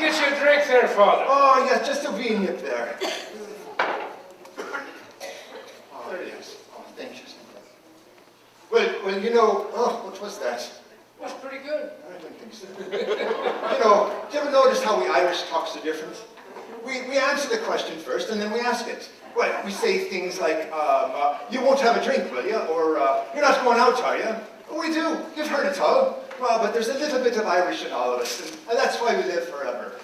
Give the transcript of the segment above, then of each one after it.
get you a drink there, Father? Oh, yes, just a wee nip there. Oh, there it is. Oh, thank you. Well, you know, oh, what was that? Was pretty good. I don't think so. You know, do you ever notice how we Irish talk so different? We answer the question first, and then we ask it. Well, we say things like, you won't have a drink, will you? Or, you're not going out, are you? We do. You've heard it all. Well, but there's a little bit of Irish in all of us, and that's why we live forever.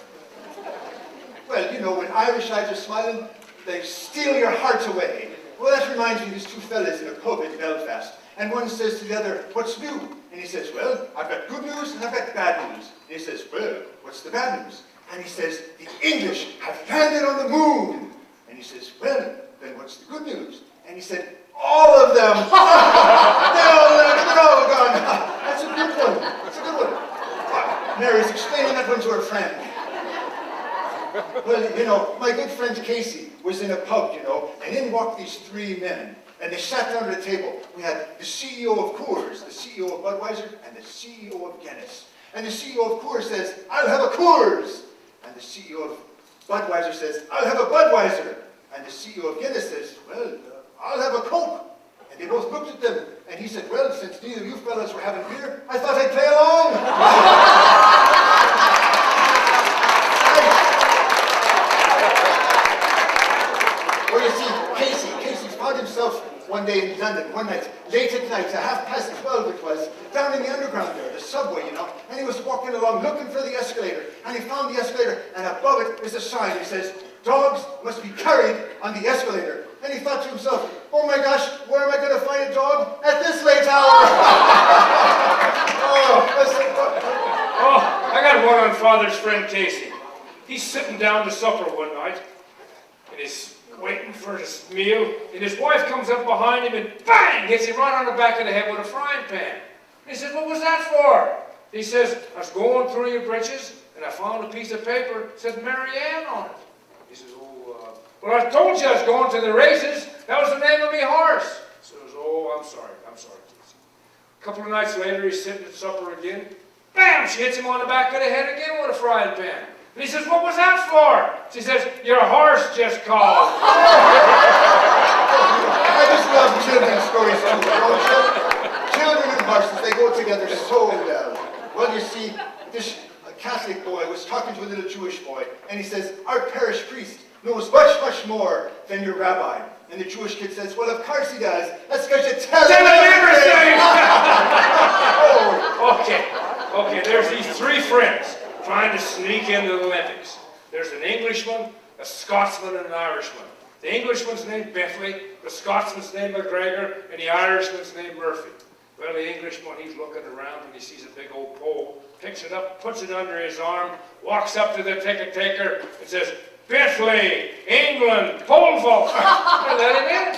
Well, you know, when Irish eyes are smiling, they steal your heart away. Well, that reminds me of these two fellas in a pub in Belfast. And one says to the other, what's new? And he says, well, I've got good news and I've got bad news. And he says, well, what's the bad news? And he says, the English have landed on the moon. And he says, well, then what's the good news? And he said, all of them. They're all gone. That's a good one. That's a good one. Mary's explaining that one to her friend. Well, you know, my good friend Casey was in a pub, you know, and in walked these three men. And they sat down at a table. We had the CEO of Coors, the CEO of Budweiser, and the CEO of Guinness. And the CEO of Coors says, I'll have a Coors. And the CEO of Budweiser says, I'll have a Budweiser. And the CEO of Guinness says, well, I'll have a Coke. And they both looked at them. And he said, well, since neither of you fellas were having beer, I thought I'd play along. Well, you see, Casey found himself one day in London, one night, late at night, at 12:30 it was, down in the underground there, the subway, you know, and he was walking along looking for the escalator, and he found the escalator, and above it is a sign that says, dogs must be carried on the escalator. And he thought to himself, oh my gosh, where am I going to find a dog at this late hour? I got one on Father's friend Casey. He's sitting down to supper one night, and he's waiting for his meal, and his wife comes up behind him and bang, hits him right on the back of the head with a frying pan. And he says, what was that for? He says, I was going through your britches, and I found a piece of paper that said Mary Ann on it. He says, well, I told you I was going to the races. That was the name of my horse. He says, I'm sorry, Casey. A couple of nights later, he's sitting at supper again. Bam, she hits him on the back of the head again with a frying pan. And he says, what was that for? She says, your horse just called. I just love children's stories too, don't you? Children and horses, they go together so well. Well, you see, this Catholic boy was talking to a little Jewish boy, and he says, our parish priest knows much, much more than your rabbi. And the Jewish kid says, well, of course he does. That's because you tell him everything. Okay, there's these three friends trying to sneak into the Olympics. There's an Englishman, a Scotsman, and an Irishman. The Englishman's named Bentley, the Scotsman's named McGregor, and the Irishman's named Murphy. Well, the Englishman, he's looking around and he sees a big old pole, picks it up, puts it under his arm, walks up to the ticket taker and says, Bentley, England, pole vault. And let him in.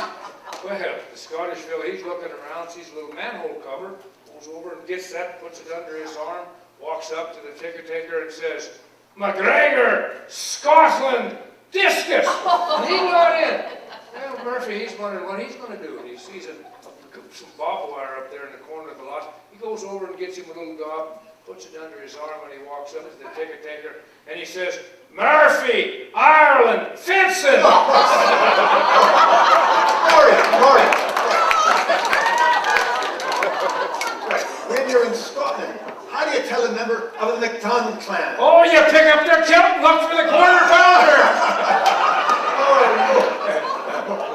Well, the Scottish fella, he's looking around, sees a little manhole cover, goes over and gets that, puts it under his arm, walks up to the ticket taker and says, McGregor, Scotland, discus. And he got in. Well, Murphy, he's wondering what he's going to do. And he sees some barbed wire up there in the corner of the lot. He goes over and gets him a little gob, puts it under his arm, and he walks up to the ticket taker, and he says, Murphy, Ireland, fencing. Rory. When you're in Scotland, how do you tell a member of the MacDonald clan? Oh, you pick up their kilt and look for the quarter pounder.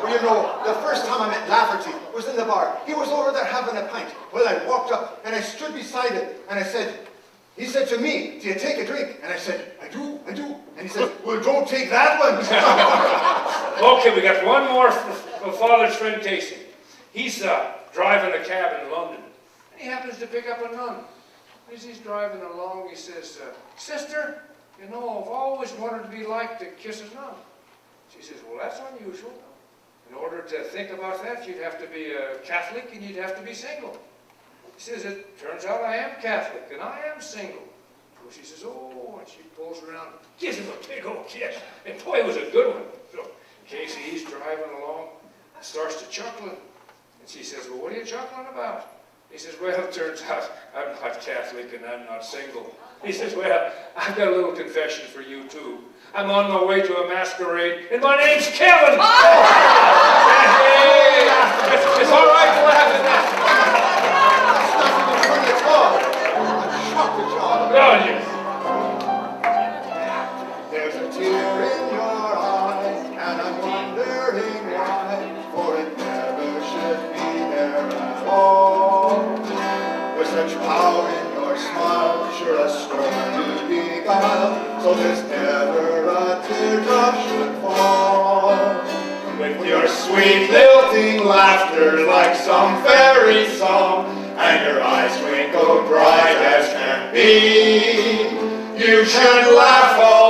Well, you know, the first time I met Lafferty was in the bar. He was over there having a pint. Well, I walked up and I stood beside him and I said, he said to me, do you take a drink? And I said, I do. And he said, well, don't take that one. Okay, we got one more for Father's friend Casey. He's driving a cab in London. And he happens to pick up a nun. As he's driving along, he says, sister, you know, I've always wanted to be like to kiss a nun. She says, well, that's unusual. In order to think about that, you'd have to be a Catholic and you'd have to be single. He says, it turns out I am Catholic and I am single. So she says, oh, and she pulls around, gives him a big old kiss. And boy, it was a good one. So Casey, he's driving along, starts to chuckle. And she says, well, what are you chuckling about? He says, well, it turns out I'm not Catholic and I'm not single. He says, well, I've got a little confession for you too. I'm on my way to a masquerade and my name's Kevin. Hey, it's all right to laugh at that. That's not even funny at all. I'm shocked at y'all. Oh, yes. There's a tear in your eye, and I'm wondering why, for it never should be there at all. With such power in your smile, sure a storm to beguile, so there's never a teardrop should fall. With your sweet lilting laughter like some fairy song, and your eyes twinkle bright as can be, you should laugh all